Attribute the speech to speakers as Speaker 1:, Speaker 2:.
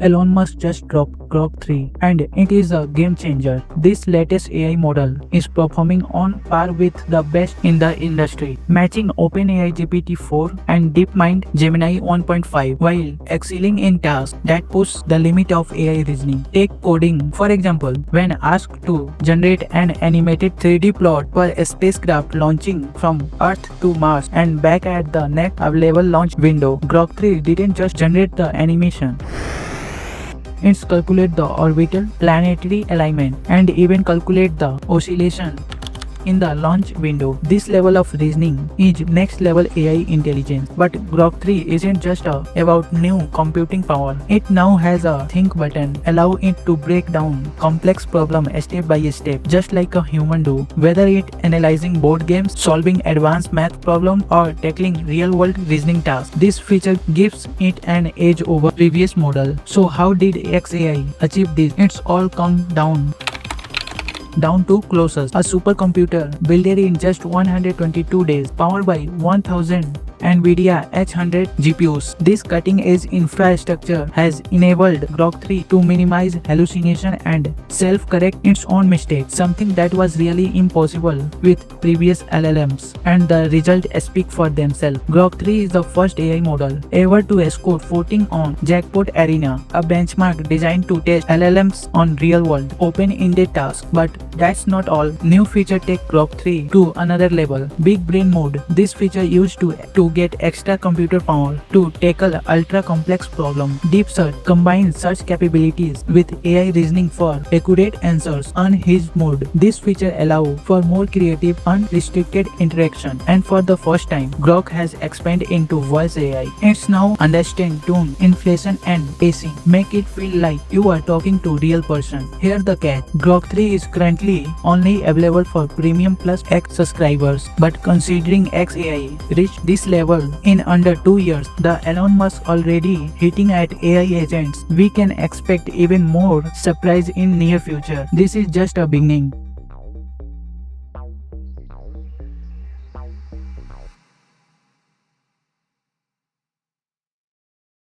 Speaker 1: Elon Musk just dropped Grok 3 and it is a game changer. This latest AI model is performing on par with the best in the industry, matching OpenAI GPT-4 and DeepMind Gemini 1.5 while excelling in tasks that push the limit of AI reasoning. Take coding, for example, when asked to generate an animated 3D plot for a spacecraft launching from Earth to Mars and back at the next available launch window, Grok 3 didn't just generate the animation. It's calculate the orbital planetary alignment and even calculate the oscillation in the launch window. This level of reasoning is next level AI intelligence. But Grok 3 isn't just about new computing power. It now has a think button, allow it to break down complex problem step by step, just like a human do. Whether it analyzing board games, solving advanced math problems, or tackling real-world reasoning tasks, this feature gives it an edge over previous model. So how did xAI achieve this? It's all come down to Colossus, a supercomputer built in just 122 days, powered by 1000 NVIDIA H100 GPUs. This cutting-edge infrastructure has enabled Grok 3 to minimize hallucination and self-correct its own mistakes, something that was really impossible with previous LLMs, and the results speak for themselves. Grok 3 is the first AI model ever to score 14 on Jackpot Arena, a benchmark designed to test LLMs on real-world, open-ended tasks. But that's not all. New feature take Grok 3 to another level. Big Brain Mode. This feature used to get extra computer power to tackle ultra complex problems. Deep Search combines search capabilities with AI reasoning for accurate answers. Unhinged Mode. This feature allows for more creative, unrestricted interaction. And for the first time, Grok has expanded into voice AI. It's now understand tone, inflation, and pacing. Make it feel like you are talking to real person. Here's the catch. Grok 3 is currently only available for Premium Plus X subscribers, but considering xAI reached this level in under 2 years, the Elon Musk already hitting at AI agents, we can expect even more surprise in near future. This is just a beginning.